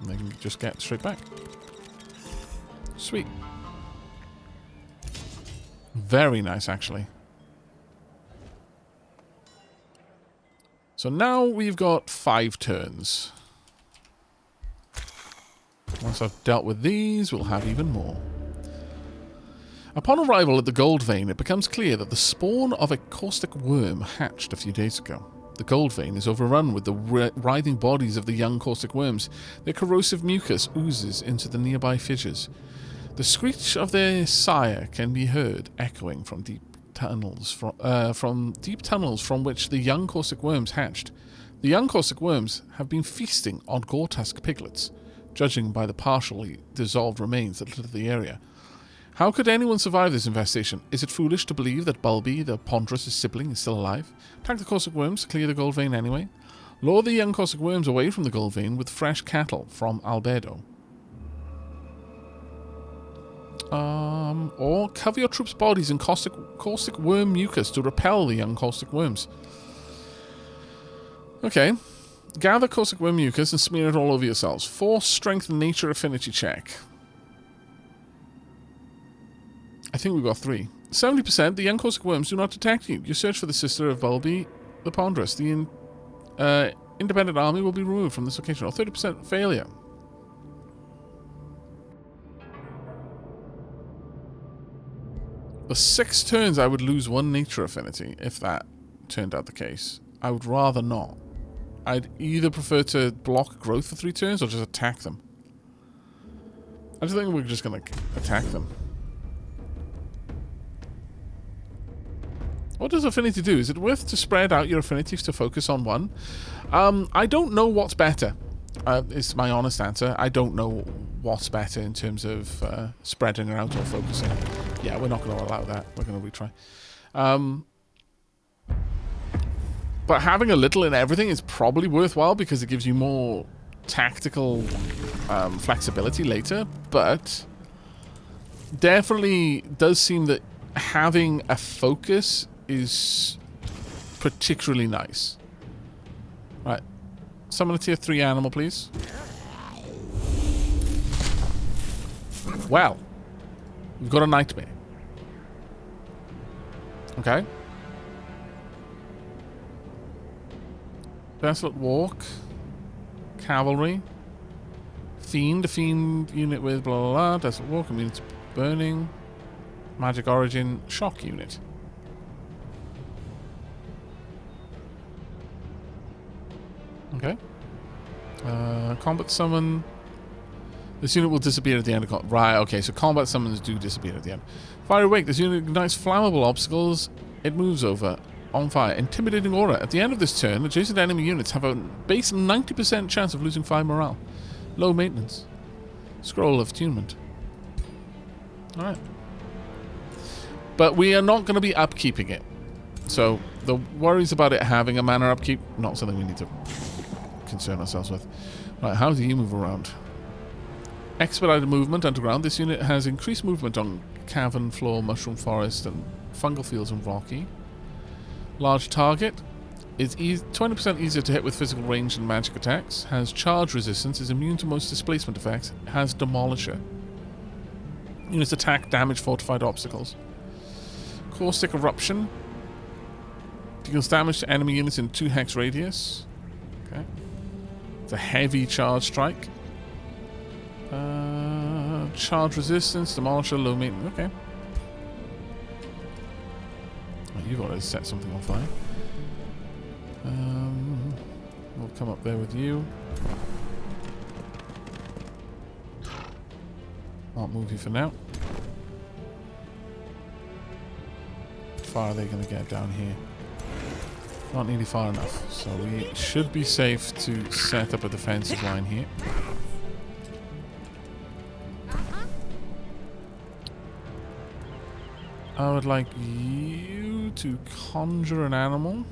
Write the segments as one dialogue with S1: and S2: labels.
S1: And they can just get straight back. Sweet. Very nice, actually. So now we've got 5 turns. Once I've dealt with these, we'll have even more. Upon arrival at the gold vein, it becomes clear that the spawn of a caustic worm hatched a few days ago. The gold vein is overrun with the writhing bodies of the young caustic worms. Their corrosive mucus oozes into the nearby fissures. The screech of their sire can be heard echoing from deep tunnels from which the young caustic worms hatched. The young caustic worms have been feasting on Gortusk piglets, judging by the partially dissolved remains that litter the area. How could anyone survive this infestation? Is it foolish to believe that Bulby, the ponderous sibling, is still alive? Attack the caustic worms to clear the gold vein anyway? Lure the young caustic worms away from the gold vein with fresh cattle from Albedo. Or cover your troops' bodies in caustic worm mucus to repel the young caustic worms. Okay. Gather caustic worm mucus and smear it all over yourselves. Force strength nature affinity check. I think we've got 3. 70%, the young caustic worms do not detect you. You search for the sister of Bulby, the Ponderous. The independent army will be removed from this location. Or 30% failure. For 6 turns, I would lose 1 nature affinity, if that turned out the case. I would rather not. I'd either prefer to block growth for 3 turns, or just attack them. I just think we're just going to attack them. What does affinity do? Is it worth to spread out your affinities to focus on one? I don't know what's better. Is my honest answer. I don't know what's better in terms of spreading out or focusing. Yeah, we're not going to allow that. We're going to retry. But having a little in everything is probably worthwhile because it gives you more tactical flexibility later. But definitely does seem that having a focus is particularly nice. Right. Summon a tier 3 animal, please. Well, we've got a nightmare. Okay. Desolate Walk. Cavalry. Fiend. A fiend unit with blah blah blah. Desolate Walk. Immunity burning. Magic Origin. Shock unit. Okay. Combat summon. This unit will disappear at the end of combat. Right, okay, so combat summons do disappear at the end. Fire Awake. This unit ignites flammable obstacles it moves over on fire. Intimidating Aura. At the end of this turn, adjacent enemy units have a base 90% chance of losing 5 morale. Low maintenance. Scroll of Attunement. Alright. But we are not going to be upkeeping it. So, the worries about it having a mana upkeep, not something we need to concern ourselves with. Right, how do you move around? Expedited movement underground. This unit has increased movement on cavern, floor, mushroom forest, and fungal fields and rocky. Large target. Is 20% easier to hit with physical range and magic attacks. Has charge resistance. Is immune to most displacement effects. Has demolisher. Units attack, damage, fortified obstacles. Caustic eruption. Deals damage to enemy units in 2 hex radius. Okay. It's a heavy charge strike. Charge resistance, demolisher, low maintenance. Okay. Oh, you've already set something on fire. We'll come up there with you. I'll move you for now. How far are they going to get down here? Not nearly far enough, so we should be safe to set up a defensive line here. I would like you to conjure an animal.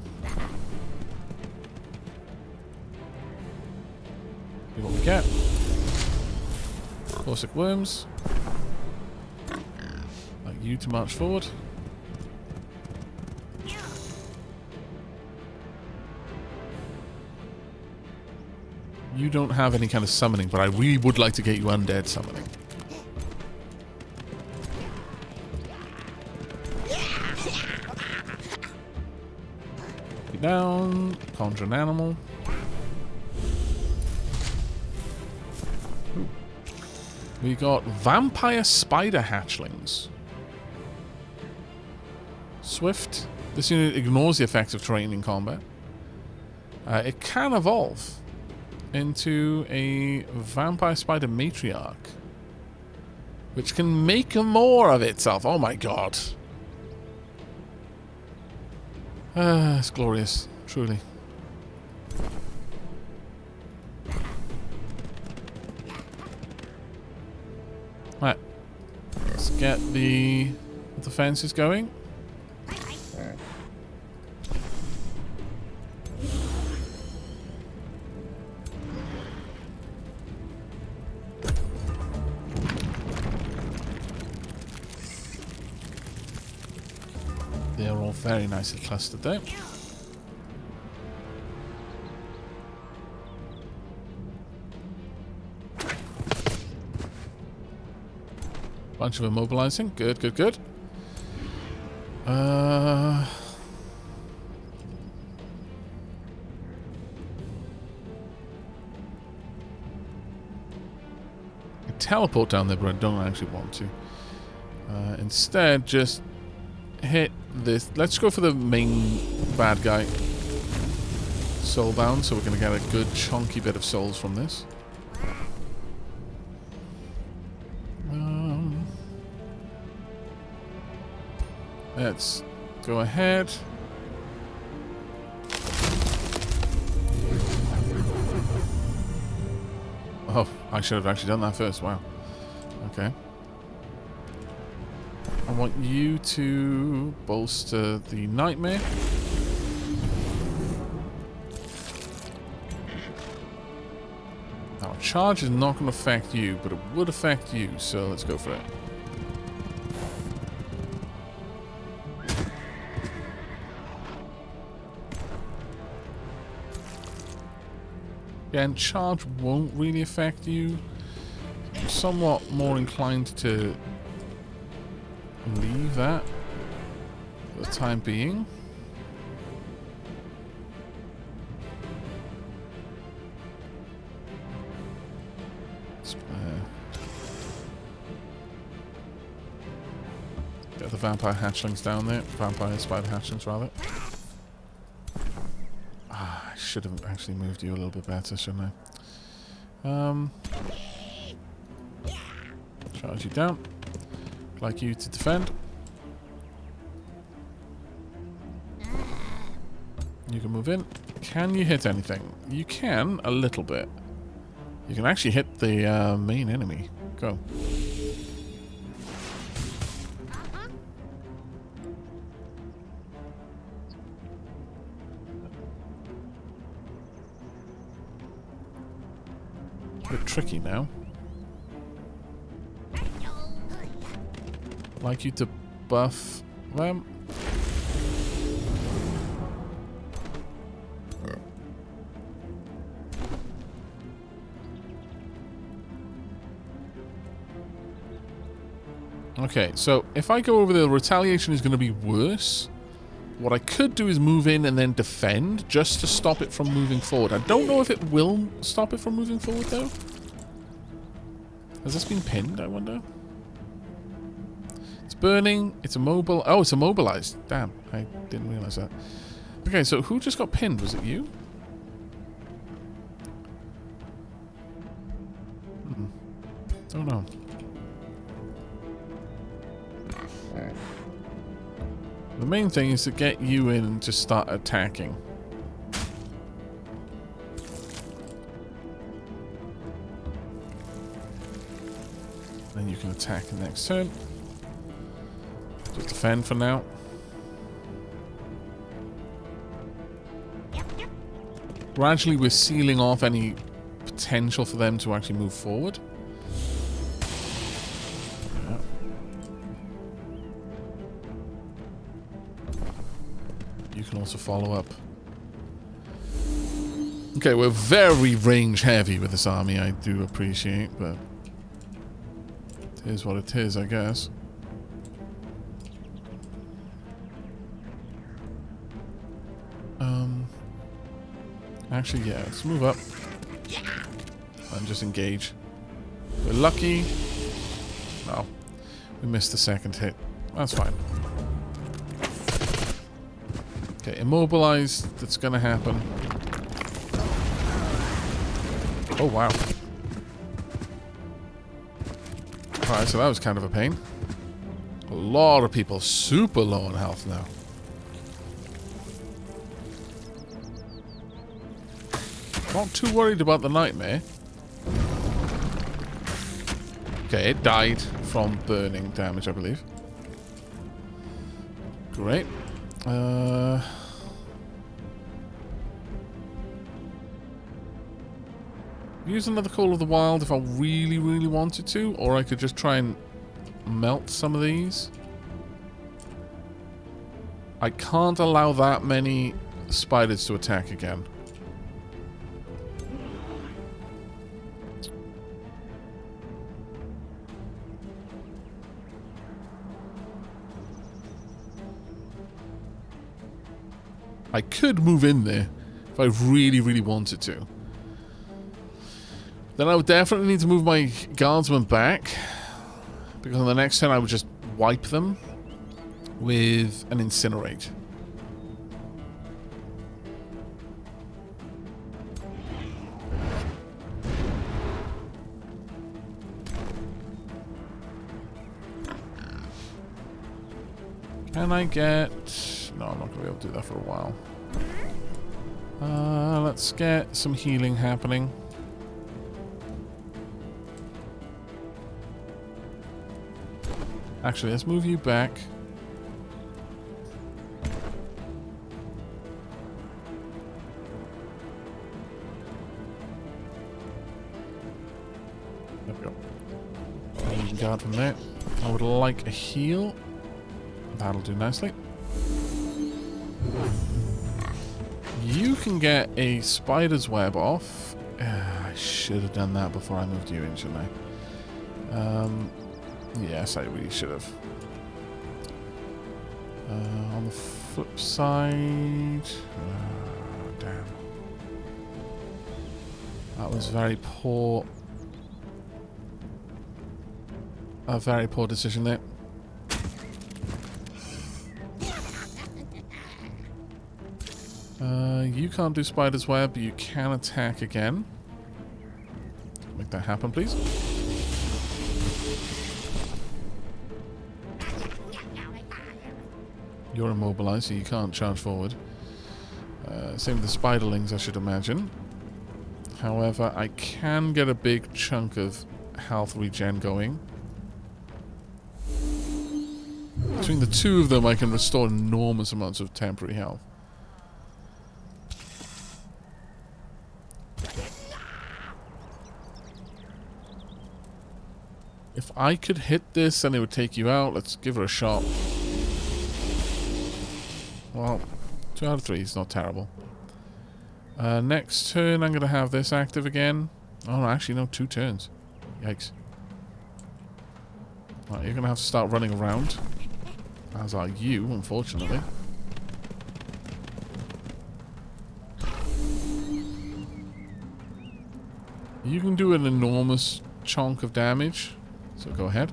S1: See what we get. Caustic worms. Like you to march forward. You don't have any kind of summoning, but I really would like to get you undead summoning. Be down. Conjure an animal. Ooh. We got vampire spider hatchlings. Swift. This unit ignores the effects of terrain in combat. It can evolve into a vampire spider matriarch, which can make more of itself. Oh my god. It's glorious, truly. Right. Let's get the fences going. They're all very nicely clustered there. Bunch of immobilizing. Good, good, good. I teleport down there, but I don't actually want to. Instead, just hit this. Let's go for the main bad guy. Soulbound, so we're going to get a good chunky bit of souls from this. Let's go ahead. Oh, I should have actually done that first. Wow. Okay. I want you to bolster the nightmare. Now, charge is not going to affect you, but it would affect you, so let's go for it. Again, charge won't really affect you. I'm somewhat more inclined to leave that for the time being. Get the vampire hatchlings down there. Vampire spider hatchlings, rather. I should have actually moved you a little bit better, shouldn't I? Charge you down. Like you to defend. You can move in. Can you hit anything? You can, a little bit. You can actually hit the main enemy. Go. A bit tricky now. Like you to buff them. Okay, so if I go over there, retaliation is going to be worse. What I could do is move in and then defend, just to stop it from moving forward. I don't know if it will stop it from moving forward, though. Has this been pinned, I wonder? It's burning. It's immobile. Oh, it's immobilized. Damn, I didn't realize that. Okay, so who just got pinned? Was it you? Don't know. The main thing is to get you in and just start attacking. Then you can attack the next turn. Just defend for now. Gradually we're sealing off any potential for them to actually move forward. You can also follow up. Okay, we're very range heavy with this army, I do appreciate, but it is what it is, I guess. Actually, yeah, let's move up and just engage. We're lucky. No, we missed the second hit. That's fine. Okay, immobilized. That's gonna happen. Oh, wow. Alright, so that was kind of a pain. A lot of people super low on health now. Not too worried about the nightmare. Okay, it died from burning damage, I believe. Great. Use another Call of the Wild if I really, really wanted to, or I could just try and melt some of these. I can't allow that many spiders to attack again. I could move in there if I really, really wanted to. Then I would definitely need to move my guardsmen back, because on the next turn I would just wipe them with an incinerate. Can I get... No, I'm not going to be able to do that for a while. Let's get some healing happening. Actually, let's move you back. There we go. You can guard from there. I would like a heal. That'll do nicely. You can get a spider's web off. I should have done that before I moved you in, shouldn't I? Yes, I really should have. On the flip side... damn. That was very poor. A very poor decision there. You can't do spider's web, you can attack again. Make that happen, please. You're immobilized, so you can't charge forward. Same with the spiderlings, I should imagine. However, I can get a big chunk of health regen going. Between the two of them, I can restore enormous amounts of temporary health. If I could hit this and it would take you out, let's give her a shot. Well, 2 out of 3 is not terrible. Next turn, I'm going to have this active again. Oh, no, actually, no, 2 turns. Yikes. Right, you're going to have to start running around. As are you, unfortunately. You can do an enormous chunk of damage. So go ahead.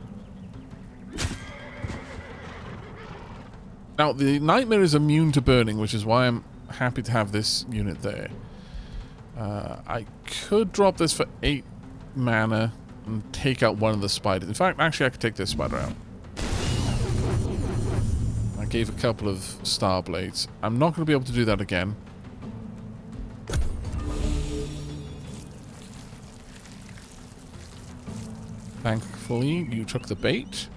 S1: Now, the Nightmare is immune to burning, which is why I'm happy to have this unit there. I could drop this for 8 mana and take out one of the spiders. In fact, actually, I could take this spider out. I gave a couple of star blades. I'm not going to be able to do that again. Thankfully, you took the bait.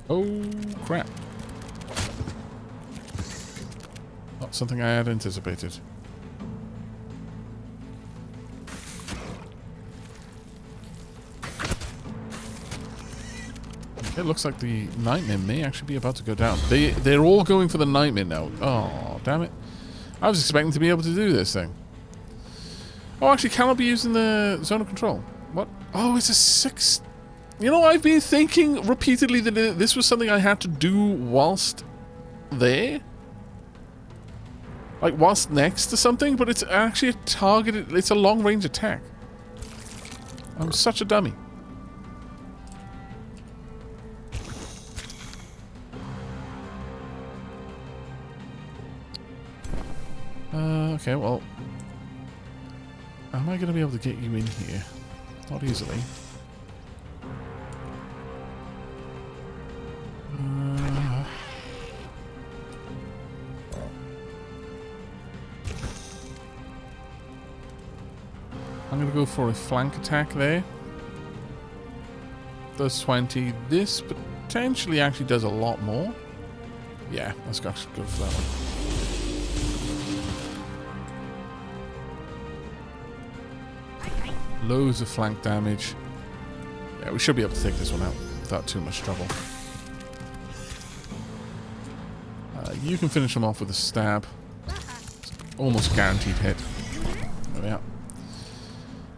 S1: Oh, crap. Not something I had anticipated. It looks like the nightmare may actually be about to go down. They're all going for the nightmare now. Oh, damn it. I was expecting to be able to do this thing. Oh, actually, can I be using the zone of control? What? Oh, it's a 6... You know, I've been thinking repeatedly that this was something I had to do whilst there. Like, whilst next to something, but it's actually a targeted... It's a long-range attack. I'm such a dummy. Okay, well... Am I going to be able to get you in here? Not easily. I'm going to go for a flank attack there. Does 20. This potentially actually does a lot more. Yeah, let's actually go for that one. Loads of flank damage. Yeah, we should be able to take this one out without too much trouble. You can finish him off with a stab. It's almost guaranteed hit. There we are.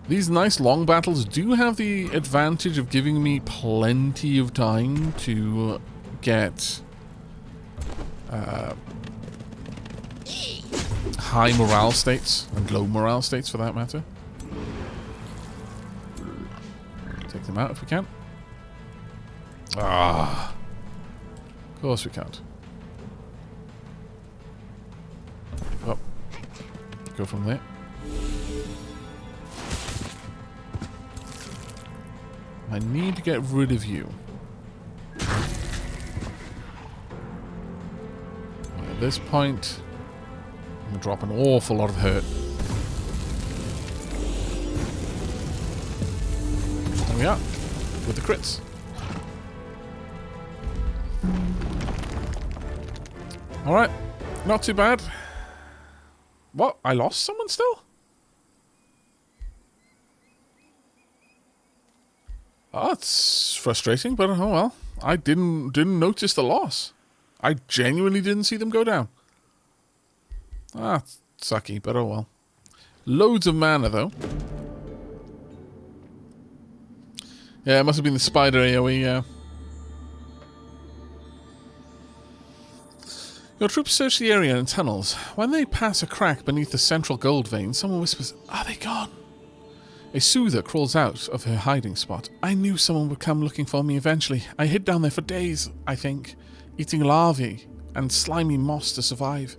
S1: These nice long battles do have the advantage of giving me plenty of time to get high morale states and low morale states for that matter. Take them out if we can. Ah, of course we can't. Oh, go from there. I need to get rid of you. At this point, I'm going to drop an awful lot of hurt. There we are, with the crits. Alright, not too bad. What? I lost someone still? Oh, that's frustrating, but oh well. I didn't notice the loss. I genuinely didn't see them go down. Ah, sucky, but oh well. Loads of mana, though. Yeah, it must have been the spider AoE, yeah. Your troops search the area in tunnels. When they pass a crack beneath the central gold vein, someone whispers, "Are they gone?" A soother crawls out of her hiding spot. I knew someone would come looking for me eventually. I hid down there for days, I think, eating larvae and slimy moss to survive.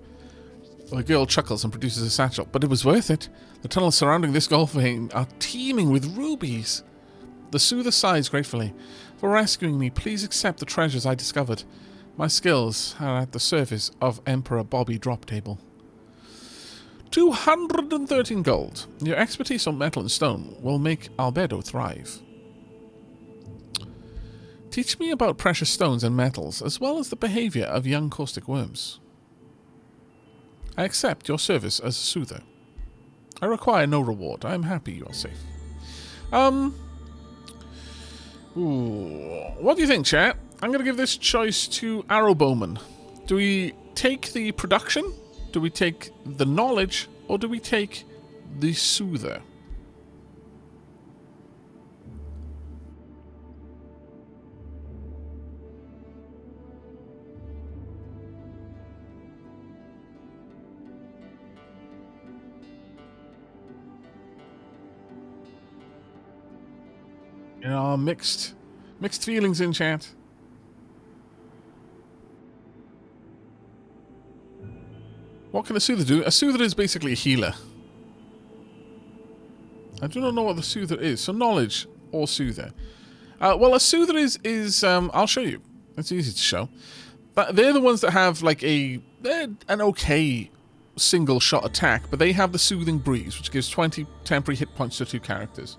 S1: The girl chuckles and produces a satchel, but it was worth it. The tunnels surrounding this gold vein are teeming with rubies. The soother sighs gratefully. For rescuing me, please accept the treasures I discovered. My skills are at the service of Emperor Bobby Drop Table. 213 gold. Your expertise on metal and stone will make Albedo thrive. Teach me about precious stones and metals, as well as the behavior of young caustic worms. I accept your service as a soother. I require no reward. I am happy you are safe. What do you think, chat? I'm going to give this choice to Arrowbowman. Do we take the production? Do we take the knowledge? Or do we take the soother? You know, mixed feelings in chat. What can a soother do? A soother is basically a healer. I do not know what the soother is. So knowledge or soother. Well, a soother is I'll show you. It's easy to show. But they're the ones that have like an okay single shot attack, but they have the soothing breeze, which gives 20 temporary hit points to 2 characters.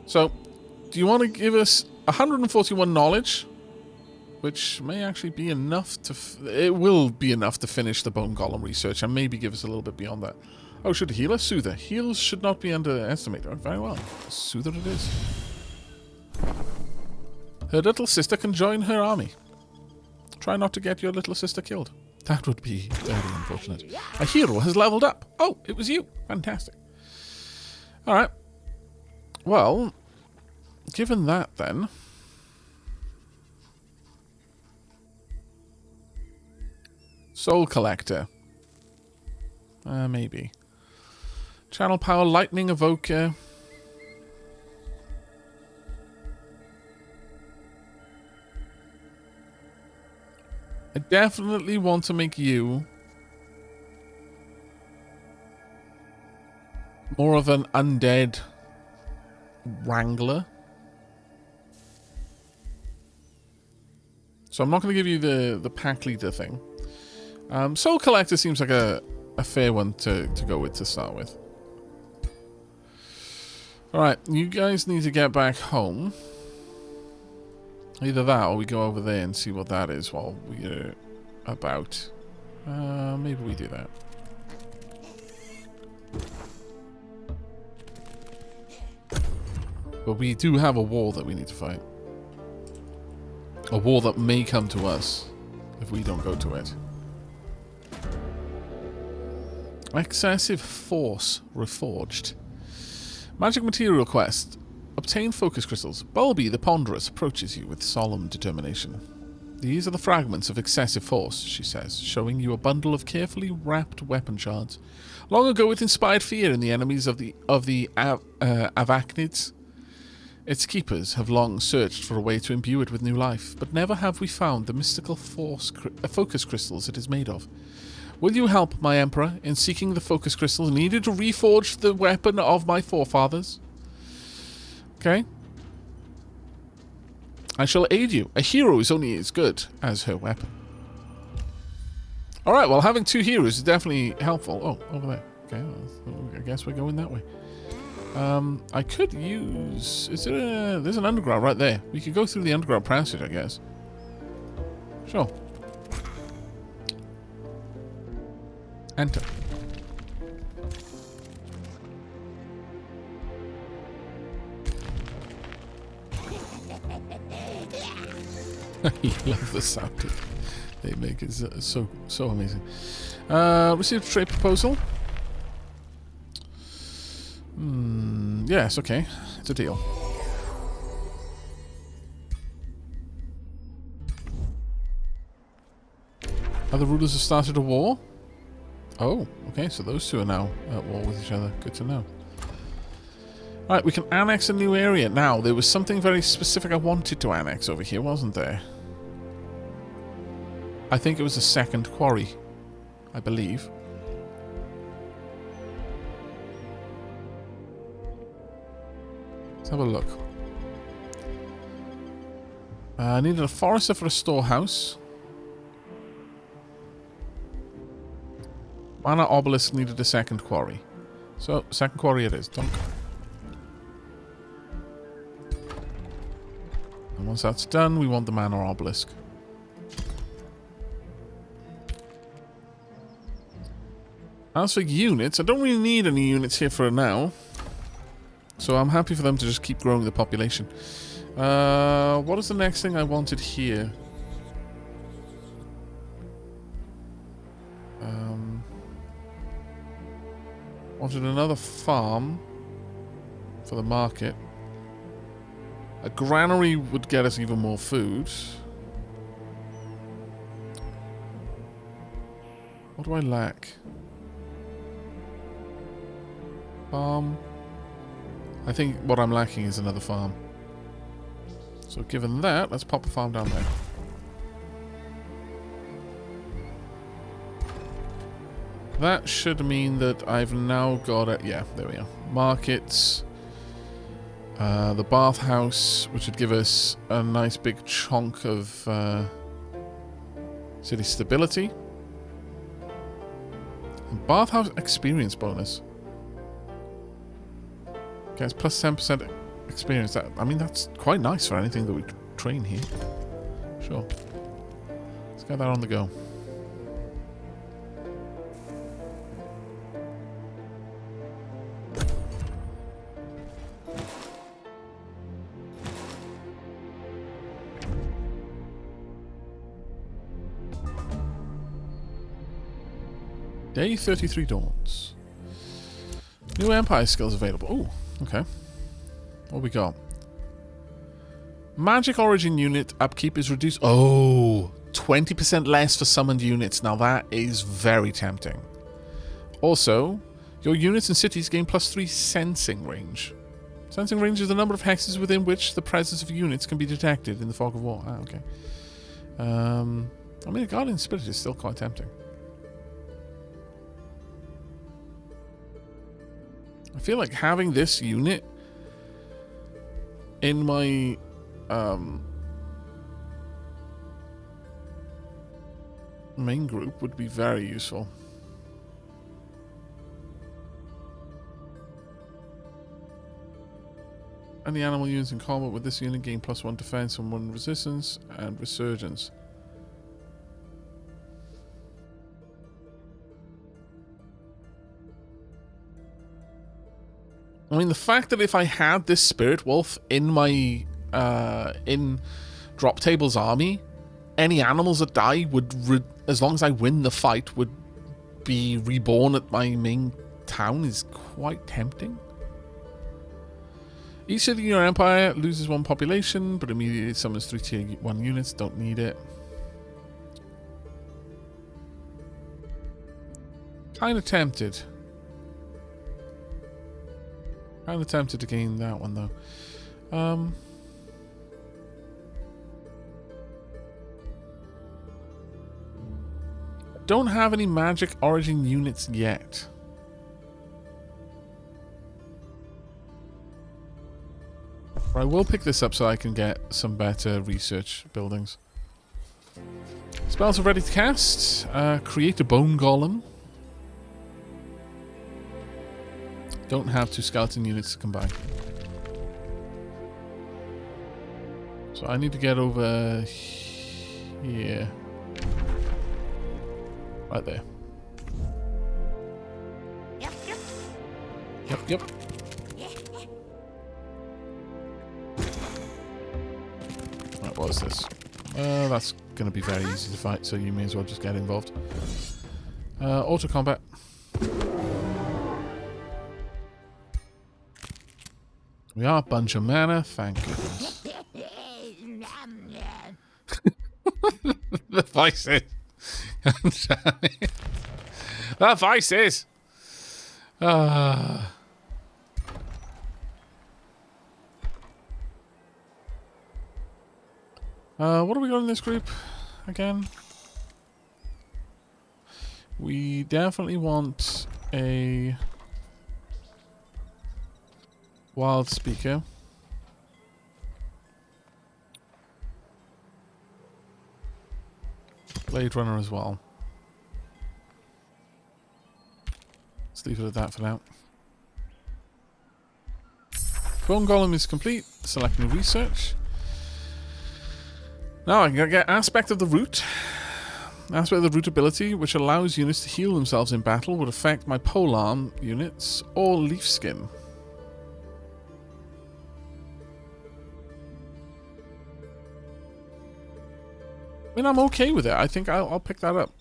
S1: So, do you want to give us 141 knowledge? Which may actually be enough to... it will be enough to finish the Bone Golem research and maybe give us a little bit beyond that. Oh, should healer? Soother. Heals should not be underestimated. Oh, very well. Soother it is. Her little sister can join her army. Try not to get your little sister killed. That would be very unfortunate. A hero has leveled up. Oh, it was you. Fantastic. Alright. Well, given that then... Soul Collector. Maybe. Channel Power, Lightning Evoker. I definitely want to make you more of an undead wrangler. So I'm not going to give you the pack leader thing. Soul Collector seems like a fair one to go with to start with. Alright, you guys need to get back home. Either that or we go over there and see what that is while we're about. Maybe we do that. But we do have a war that we need to fight. A war that may come to us if we don't go to it. Excessive Force Reforged. Magic Material Quest. Obtain focus crystals. Bulby the Ponderous approaches you with solemn determination. These are the fragments of excessive force, she says, showing you a bundle of carefully wrapped weapon shards. Long ago it inspired fear in the enemies of the Avaknids. Its keepers have long searched for a way to imbue it with new life, but never have we found the mystical focus crystals it is made of. Will you help, my Emperor, in seeking the focus crystals needed to reforge the weapon of my forefathers? Okay. I shall aid you. A hero is only as good as her weapon. Alright, well, having two heroes is definitely helpful. Oh, over there. Okay, well, I guess we're going that way. I could use... There's an underground right there. We could go through the underground passage, I guess. Sure. Enter. I love the sound they make. It's so amazing. Received a trade proposal. Yes, okay. It's a deal. Other rulers have started a war? Oh, okay, so those two are now at war with each other. Good to know. Right, we can annex a new area. Now, there was something very specific I wanted to annex over here, wasn't there? I think it was a second quarry, I believe. Let's have a look. I needed a forester for a storehouse. Mana obelisk needed a second quarry. So, second quarry it is. Dunk. And once that's done, we want the mana obelisk. As for units, I don't really need any units here for now. So I'm happy for them to just keep growing the population. What is the next thing I wanted here? Wanted another farm for the market. A granary would get us even more food. What do I lack? Farm. I think what I'm lacking is another farm. So given that, let's pop a farm down there. That should mean that I've now got a... Yeah, there we are. Markets. The bathhouse, which would give us a nice big chunk of city stability. And bathhouse experience bonus. Okay, it's plus 10% experience. I mean, that's quite nice for anything that we train here. Sure. Let's get that on the go. Day 33 dawns. New Empire skills available. Oh, okay. What we got? Magic origin unit upkeep is reduced. Oh, 20% less for summoned units. Now that is very tempting. Also, your units and cities gain +3 sensing range. Sensing range is the number of hexes within which the presence of units can be detected in the fog of war. Ah, okay. I mean, a Guardian Spirit is still quite tempting. I feel like having this unit in my main group would be very useful. And the animal units in combat with this unit gain +1 defense and 1 resistance and resurgence. I mean, the fact that if I had this Spirit Wolf in my in Drop Table's army, any animals that die would, as long as I win the fight, would be reborn at my main town is quite tempting. Each city in your empire loses 1 population, but immediately summons 3 tier 1 units. Don't need it. Kind of tempted. Kind of tempted to gain that one though. Don't have any magic origin units yet. But I will pick this up so I can get some better research buildings. Spells are ready to cast. Create a bone golem. Don't have 2 skeleton units to combine. So I need to get over here. Right there. Yep. Right, what is this? That's going to be very easy to fight, so you may as well just get involved. Auto combat. We are a bunch of mana, thank goodness. The voices. The voices. What do we got in this group again? We definitely want a wild speaker. Blade runner as well. Let's leave it at that for now. Bone golem is complete. Selecting research. Now I can get aspect of the root. Aspect of the root ability, which allows units to heal themselves in battle, would affect my polearm units or leaf skin. I mean, I'm okay with it. I think I'll pick that up.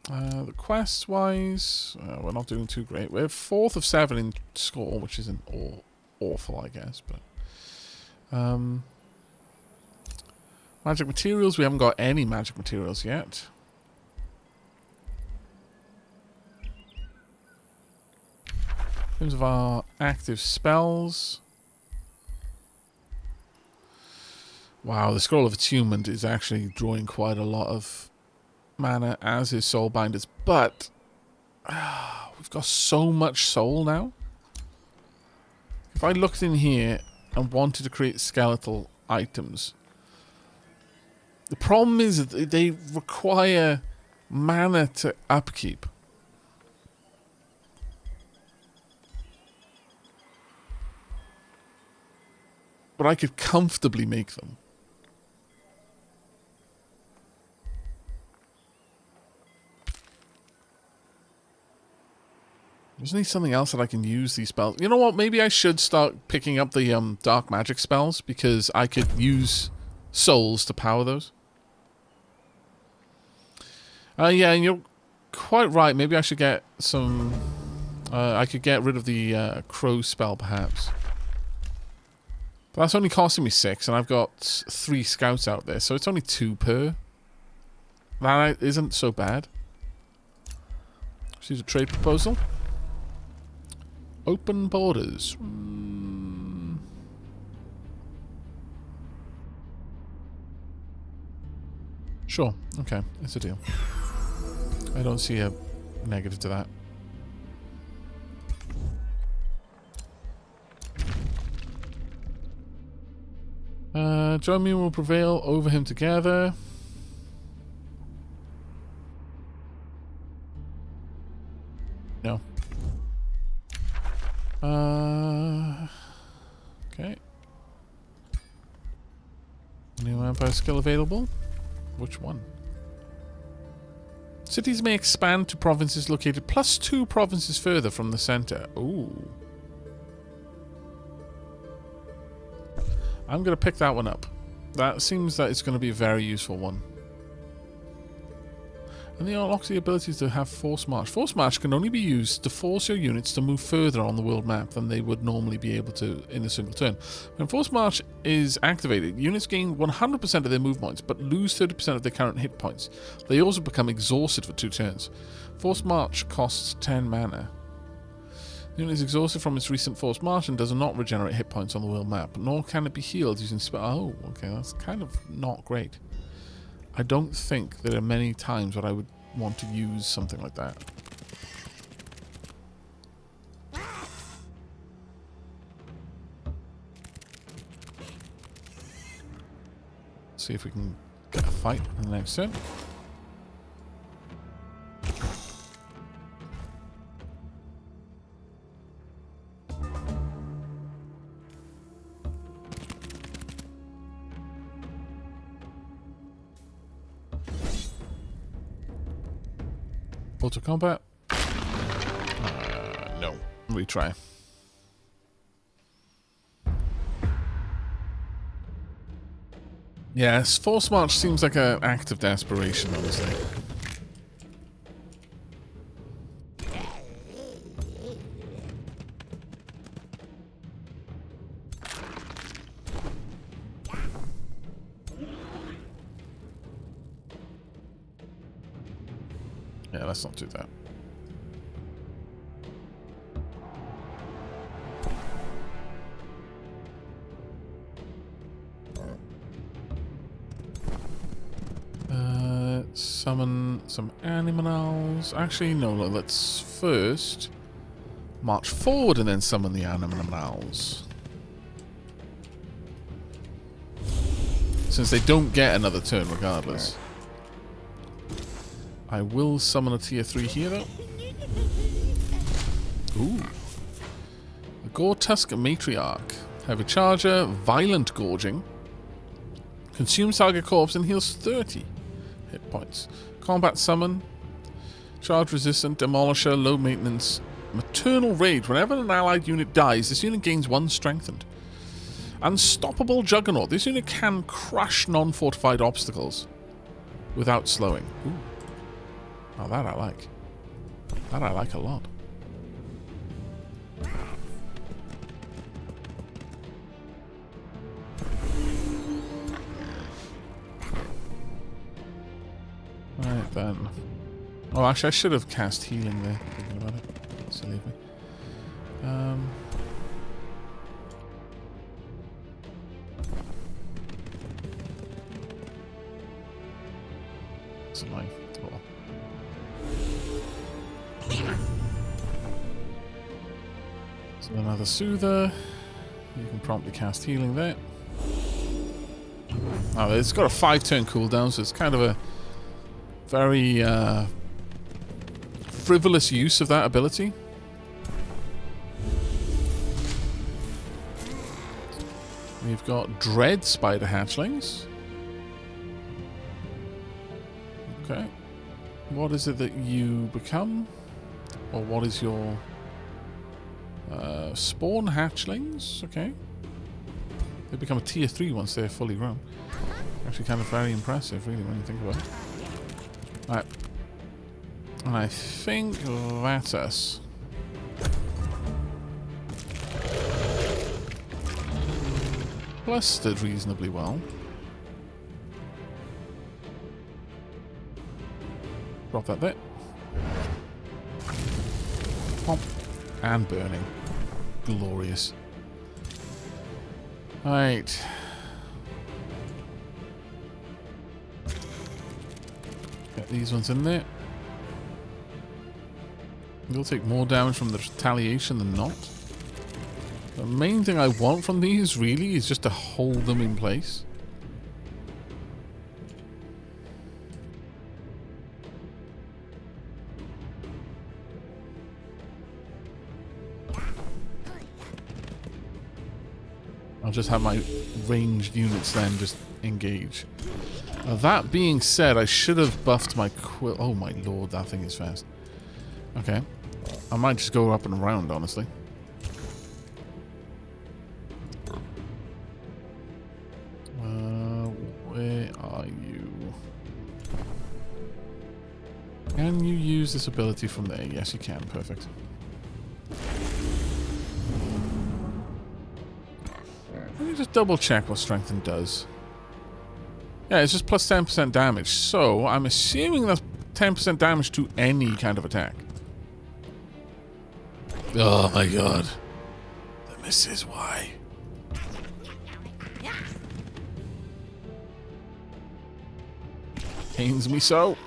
S1: The quests-wise, we're not doing too great. We're 4th of 7 in score, which isn't awful, I guess. But magic materials, we haven't got any magic materials yet. In terms of our active spells... Wow, the Scroll of Attunement is actually drawing quite a lot of mana, as is Soulbinders, but we've got so much soul now. If I looked in here and wanted to create skeletal items, the problem is that they require mana to upkeep. But I could comfortably make them. Just need something else that I can use these spells. You know what? Maybe I should start picking up the dark magic spells, because I could use souls to power those. Yeah, and you're quite right. Maybe I should get some... I could get rid of the crow spell, perhaps. But that's only costing me 6, and I've got 3 scouts out there, so it's only 2 per. That isn't so bad. Let's use a trade proposal. Open borders. Sure. Okay. It's a deal. I don't see a negative to that. Join me and we'll prevail over him together. No. Okay. New Empire skill available? Which one? Cities may expand to provinces located +2 provinces further from the center. Ooh. I'm going to pick that one up. That seems that it's going to be a very useful one. And they unlock the abilities to have Force March. Force March can only be used to force your units to move further on the world map than they would normally be able to in a single turn. When Force March is activated, units gain 100% of their move points, but lose 30% of their current hit points. They also become exhausted for 2 turns. Force March costs 10 mana. The unit is exhausted from its recent Force March and does not regenerate hit points on the world map, nor can it be healed using spell. Oh, okay, that's kind of not great. I don't think there are many times where I would want to use something like that. See if we can get a fight in the next turn. Auto combat? No. Retry. Yes, Force March seems like an act of desperation, honestly. Yeah, let's not do that. Summon some animals. Actually, no, let's first march forward and then summon the animals. Since they don't get another turn regardless. I will summon a tier 3 here, though. Ooh. The Gore-Tusk Matriarch. Heavy Charger, Violent Gorging. Consumes target corpse and heals 30 hit points. Combat Summon. Charge Resistant, Demolisher, Low Maintenance. Maternal Rage. Whenever an allied unit dies, this unit gains 1 strengthened. Unstoppable Juggernaut. This unit can crush non-fortified obstacles without slowing. Ooh. Oh, that I like. That I like a lot. Right then. Oh, actually, I should have cast healing there. Thinking about it. Silly of me. It's annoying. Oh. So another Soother. You can promptly cast healing there. Oh, it's got a 5-turn cooldown, so it's kind of a very frivolous use of that ability. We've got Dread Spider Hatchlings. Okay. What is it that you become? Or what is your... spawn hatchlings? Okay. They become a tier 3 once they're fully grown. Actually kind of very impressive, really, when you think about it. Alright. And I think that's us. Plus did reasonably well. Drop that there. Pop. And burning. Glorious. Right. Get these ones in there. You'll take more damage from the retaliation than not. The main thing I want from these, really, is just to hold them in place. I'll just have my ranged units then just engage. That being said, I should have buffed my quill. Oh my lord, that thing is fast. Okay. I might just go up and around, honestly. Where are you? Can you use this ability from there? Yes, you can. Perfect. Let me just double check what strengthen does. Yeah, it's just plus 10% damage. So, I'm assuming that's 10% damage to any kind of attack. Oh my god. The misses, why? Pains me so.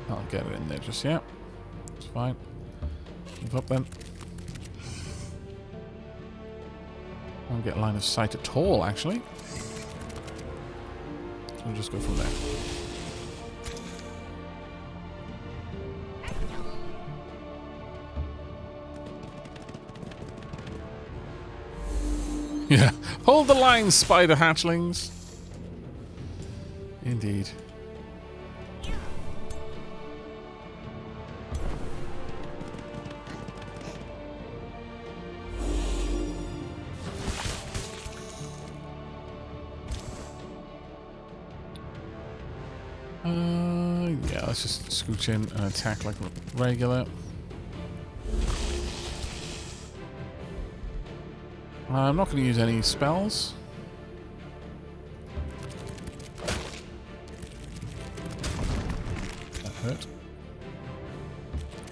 S1: I'll get it in there just yet. It's fine. Move up then. I don't get line of sight at all, actually. So we'll just go from there. Yeah. Hold the line, spider hatchlings. Indeed. Yeah, let's just scooch in and attack like regular. I'm not going to use any spells. That hurt.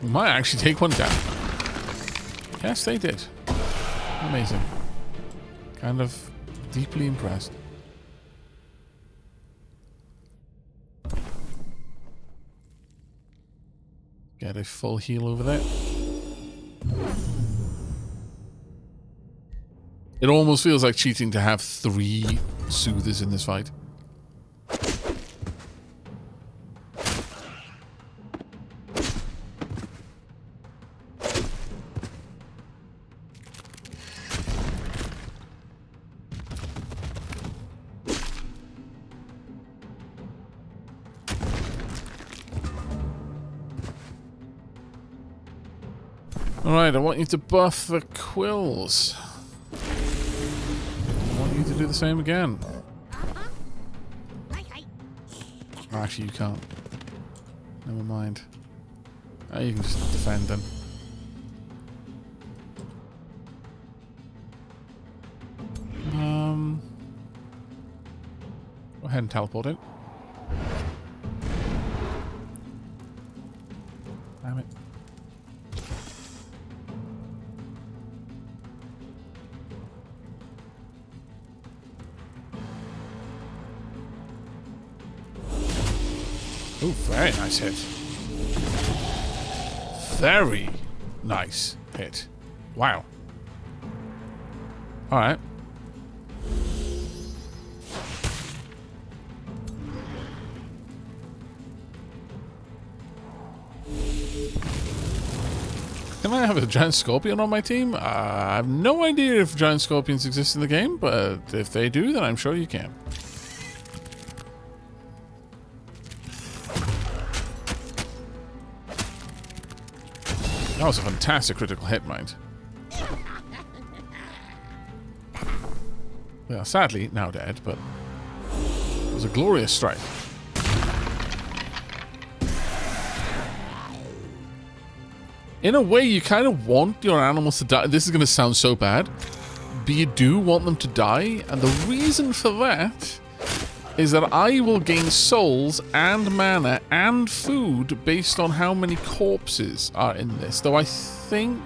S1: We might actually take one down. Yes, they did. Amazing. Kind of deeply impressed. Get a full heal over there. It almost feels like cheating to have 3 soothers in this fight. Alright, I want you to buff the quills. I want you to do the same again. Actually, you can't. Never mind. You can just defend them. Go ahead and teleport in. Damn it. Oh, very nice hit. Very nice hit. Wow. Alright. Can I have a giant scorpion on my team? I have no idea if giant scorpions exist in the game, but if they do, then I'm sure you can. That was a fantastic critical hit, mind. They are sadly now dead, but it was a glorious strike. In a way, you kind of want your animals to die. This is going to sound so bad, but you do want them to die. And the reason for that is that I will gain souls and mana and food based on how many corpses are in this. Though I think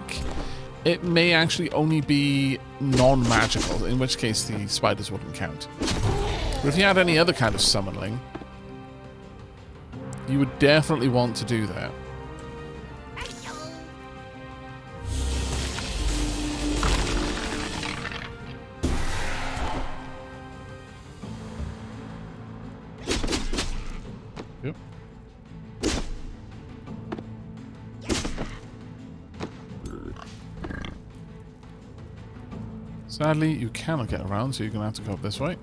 S1: it may actually only be non-magical, in which case the spiders wouldn't count. But if you had any other kind of summoning, you would definitely want to do that. Yep. Sadly, you cannot get around, so you're going to have to go up this way.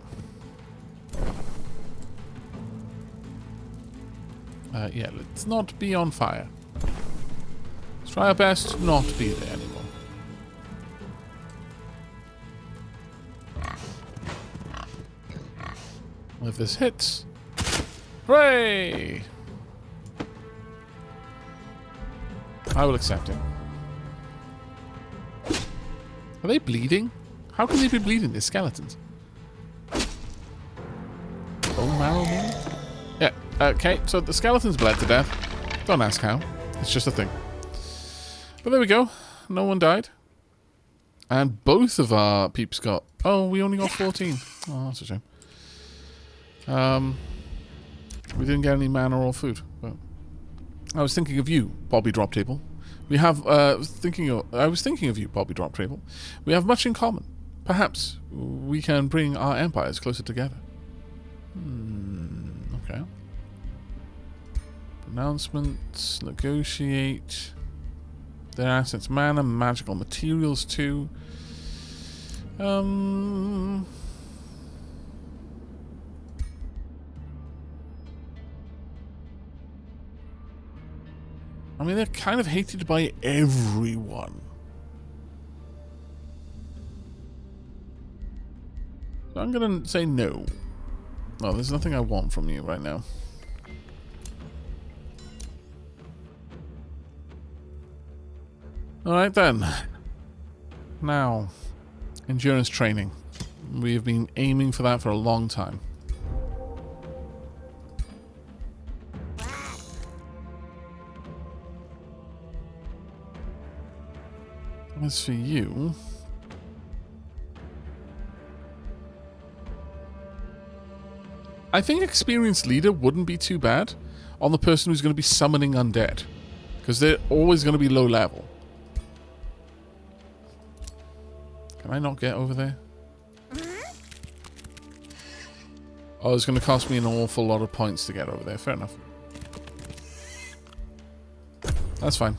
S1: Yeah, let's not be on fire. Let's try our best to not be there anymore. If this hits... Hooray! I will accept it. Are they bleeding? How can they be bleeding? They're skeletons. Bone marrow, maybe? Yeah, okay, so the skeletons bled to death. Don't ask how. It's just a thing. But there we go. No one died. And both of our peeps got... Oh, we only got 14. Oh, that's a shame. We didn't get any mana or food. But I was thinking of you, Bobby Drop Table. We have... I was thinking of you, Bobby Drop Table. We have much in common. Perhaps we can bring our empires closer together. Okay. Pronouncements, negotiate. Their assets, mana, magical materials too. I mean, they're kind of hated by everyone. So I'm gonna say no. No, there's nothing I want from you right now. Alright then. Now, endurance training. We have been aiming for that for a long time. As for you... I think experienced leader wouldn't be too bad on the person who's going to be summoning undead. Because they're always going to be low level. Can I not get over there? Oh, it's going to cost me an awful lot of points to get over there. Fair enough. That's fine.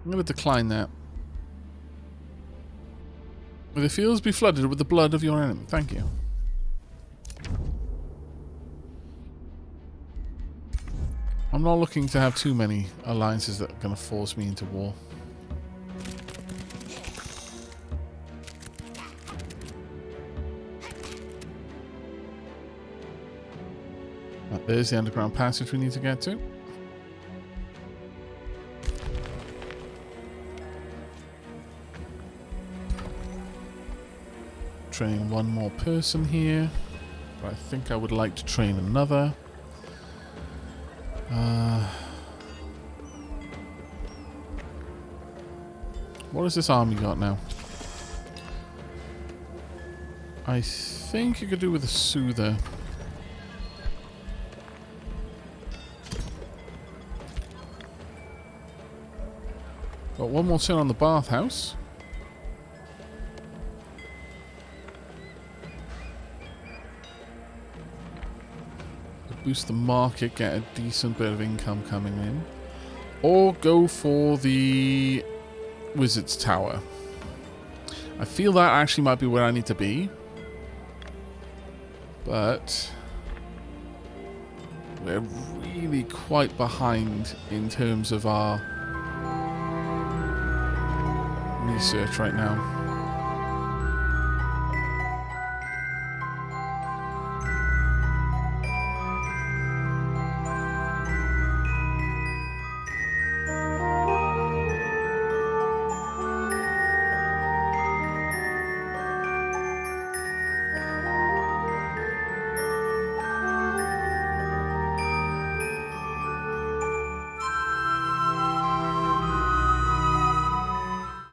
S1: I'm going to decline that. May the fields be flooded with the blood of your enemy. Thank you. I'm not looking to have too many alliances that are going to force me into war. There's the underground passage we need to get to. Train one more person here, but I think I would like to train another. What has this army got now? I think you could do with a soother. Got one more turn on the bathhouse. Boost the market, get a decent bit of income coming in. Or go for the Wizard's Tower. I feel that actually might be where I need to be. But we're really quite behind in terms of our research right now.